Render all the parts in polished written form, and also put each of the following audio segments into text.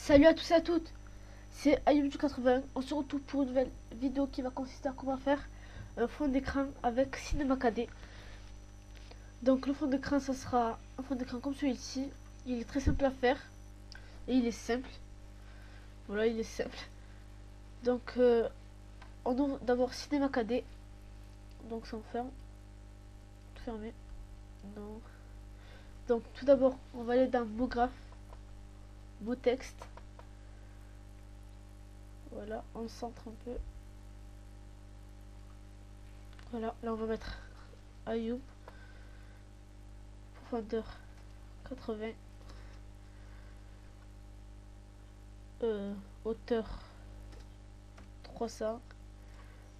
Salut à tous et à toutes, c'est Ayoub du 80. On se retrouve pour une nouvelle vidéo qui va consister à comment faire un fond d'écran avec Cinema 4D. Donc le fond d'écran, ça sera un fond d'écran comme celui-ci. Il est très simple à faire et il est simple. Voilà, il est simple. Donc on ouvre d'abord Cinema 4D. Donc ça on ferme, tout fermé. Non. Donc tout d'abord, on va aller dans mot graphe, mot texte. Voilà, on centre un peu. Voilà, là on va mettre Ayoub, profondeur 80, hauteur 300,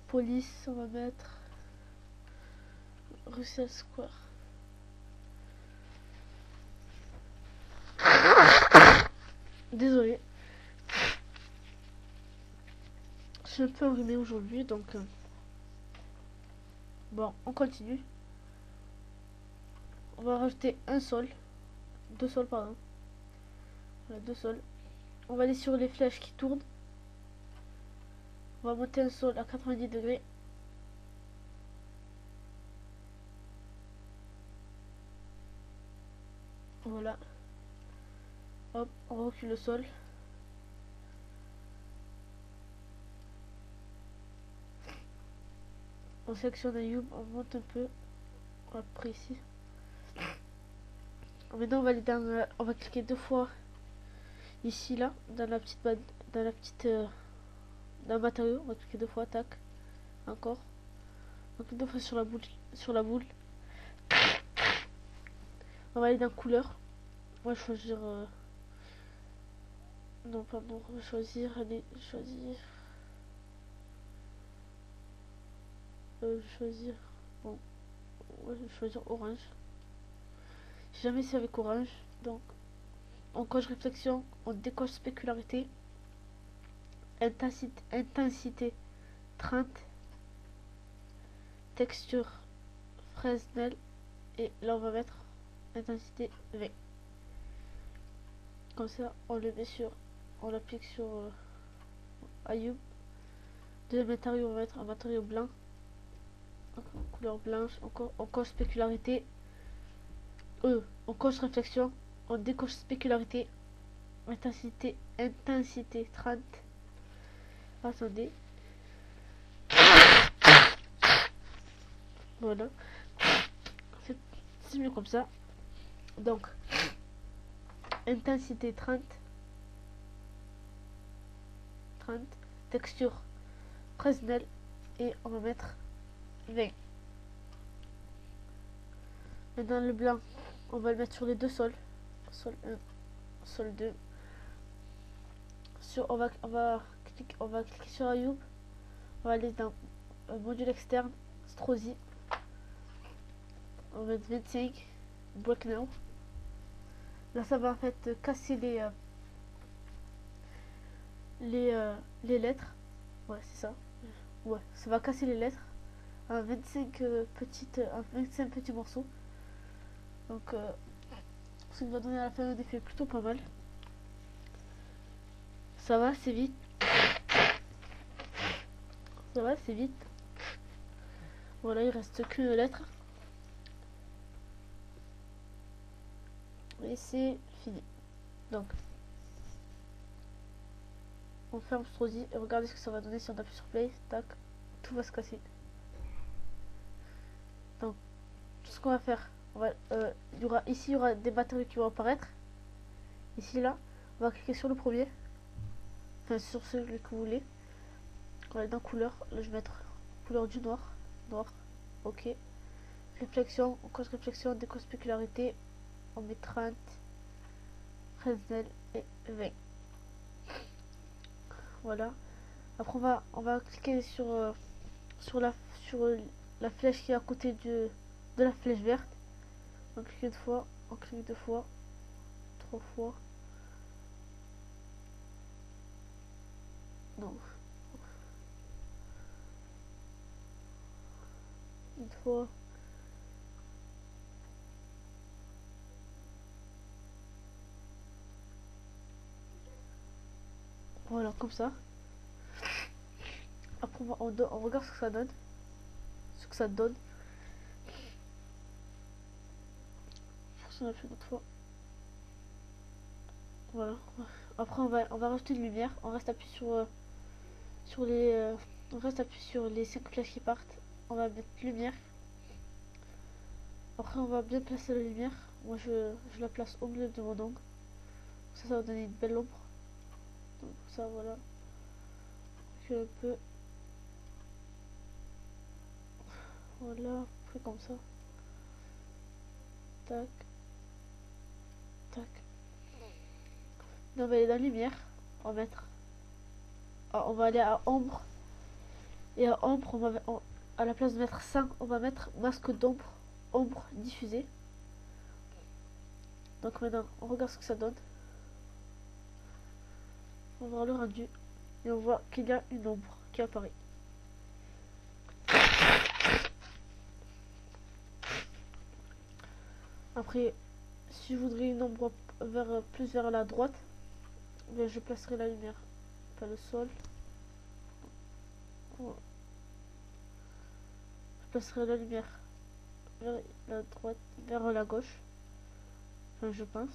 police on va mettre Russell Square. Désolé, je suis un peu enrhumé aujourd'hui donc bon, on continue. On va rajouter un sol, deux sols pardon. Voilà, deux sols. On va aller sur les flèches qui tournent. On va monter un sol à 90 degrés. Voilà. Hop, on recule le sol. On sélectionne Ayoub, on monte un peu. Après ici. Maintenant on va aller dans, on va cliquer deux fois ici là, dans la petite dans la petite dans le matériau. On va cliquer deux fois, tac. Encore. Donc deux fois sur la boule, sur la boule. On va aller dans couleur. On va choisir non pardon, on va choisir, allez, choisir choisir bon, ouais, je vais choisir orange. J'ai jamais essayé avec orange, donc on coche réflexion, on décoche spécularité, intensité 30, texture Fresnel, et là on va mettre intensité 20. Comme ça on le met sur, on l'applique sur Ayoub. Deuxième matériau, on va mettre un matériau blanc, couleur blanche, on coche spécularité, on coche réflexion, on décoche spécularité, intensité 30. Attendez. Voilà. C'est mieux comme ça. Donc, intensité 30. Texture Fresnel. Et on va mettre 20. Maintenant, le blanc, on va le mettre sur les deux sols. Sol 1, sol 2. On va cliquer sur Ayoub. On va aller dans module externe, Strosi. On va mettre 25. Break now. Là, ça va en fait casser les lettres. Ouais, c'est ça. Ouais, ça va casser les lettres en 25 petits morceaux. Donc, ce qui va donner à la fin un effet plutôt pas mal. Ça va, c'est vite. Ça va, c'est vite. Voilà, il reste qu'une lettre. Et c'est fini. Donc, on ferme Strosi et regardez ce que ça va donner si on appuie sur play. Tac, tout va se casser. Donc, tout ce qu'on va faire, ici il y aura des matériaux qui vont apparaître. Ici là, on va cliquer sur le premier, enfin sur celui que vous voulez. On va aller dans couleur, là je vais mettre couleur du noir, ok. Réflexion, on coche réflexion, déco spécularité, on met 30, Fresnel et 20. Voilà. Après on va cliquer sur la flèche qui est à côté de la flèche verte. On clique une fois, on clique deux fois, trois fois. Non. Une fois. Voilà, comme ça. Après on regarde ce que ça donne. Ce que ça donne. On a fait une autre fois. Voilà. Après on va rajouter une lumière. On reste appuyé sur les on reste appuyé sur les 5 flèches qui partent. On va mettre lumière. Après on va bien placer la lumière. Moi je la place au milieu de mon ongle. Ça va donner une belle ombre. Donc ça voilà. Je un peu. Voilà, après comme ça. Tac. Tac. On va aller dans la lumière. On va mettre. On va aller à ombre. Et à ombre, à la place de mettre 5, on va mettre masque d'ombre. Ombre diffusée. Donc maintenant, on regarde ce que ça donne. On va voir le rendu. Et on voit qu'il y a une ombre qui apparaît. Après, si je voudrais une ombre plus vers la droite, ben je placerai la lumière, pas le sol. Je placerai la lumière vers la droite, vers la gauche. Enfin, je pense.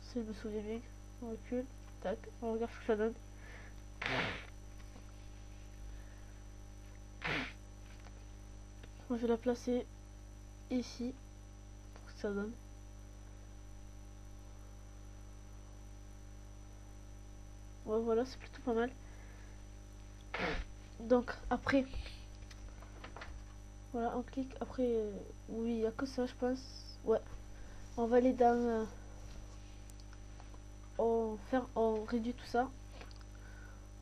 Si je me souviens bien. On recule. Tac. On regarde ce que ça donne. Moi, je vais la placer ici pour que ça donne. Ouais, voilà, c'est plutôt pas mal. Donc, après, voilà, on clique. Après, oui, il n'y a que ça, je pense. Ouais. On va aller dans. On réduit tout ça.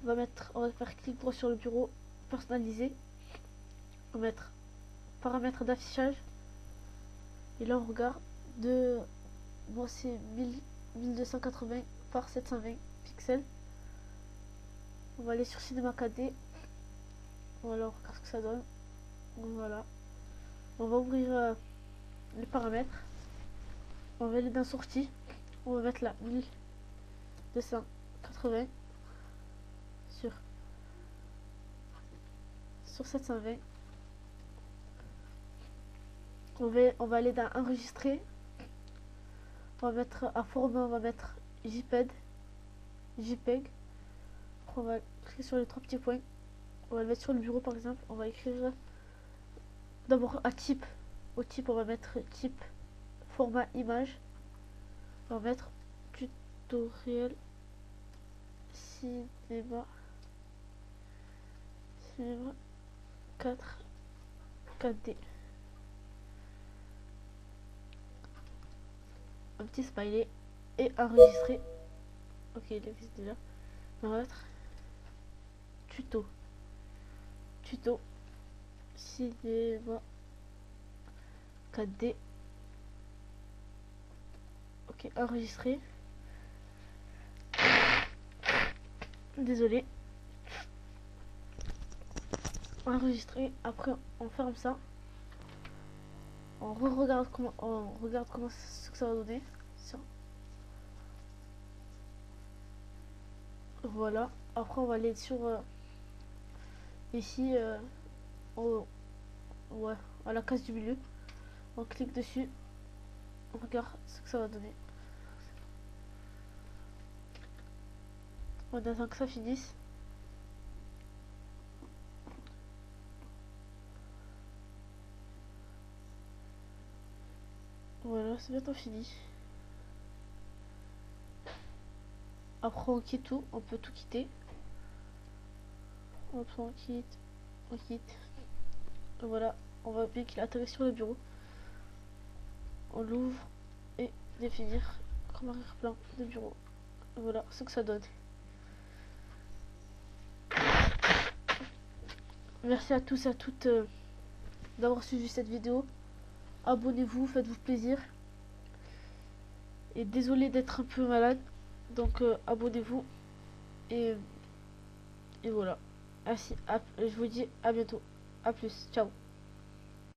On va faire clic droit sur le bureau, personnaliser. On va mettre paramètres d'affichage. Et là, on regarde de. Moi, c'est 1280 par 720 pixels. On va aller sur Cinema 4D. Voilà, on regarde ce que ça donne. Voilà. On va ouvrir les paramètres. On va aller dans sortie. On va mettre là 1280 sur 720. On va aller dans enregistrer. On va mettre à format, on va mettre JPEG. Après, on va cliquer sur les trois petits points. On va le mettre sur le bureau par exemple. On va écrire d'abord à type. Au type, on va mettre type format image. On va mettre tutoriel cinéma 4D. Un petit smiley et enregistrer. Ok, il existe déjà. On va mettre tuto cinéma 4D. Ok, enregistrer. Désolé. Enregistrer. Après, on ferme ça. On regarde comment ce que ça va donner. Ça. Voilà. Après, on va aller sur ici ouais, à la case du milieu. On clique dessus. On regarde ce que ça va donner. On attend que ça finisse. Voilà, c'est bientôt fini. Après on quitte tout, on peut tout quitter. Hop, on quitte. Et voilà, on voit bien qu'il atterrit sur le bureau. On l'ouvre et définir comme arrière-plan de bureau. Et voilà ce que ça donne. Merci à tous et à toutes d'avoir suivi cette vidéo. Abonnez-vous, faites-vous plaisir. Et désolé d'être un peu malade. Donc abonnez-vous. Et voilà. Merci. Je vous dis à bientôt. A plus. Ciao.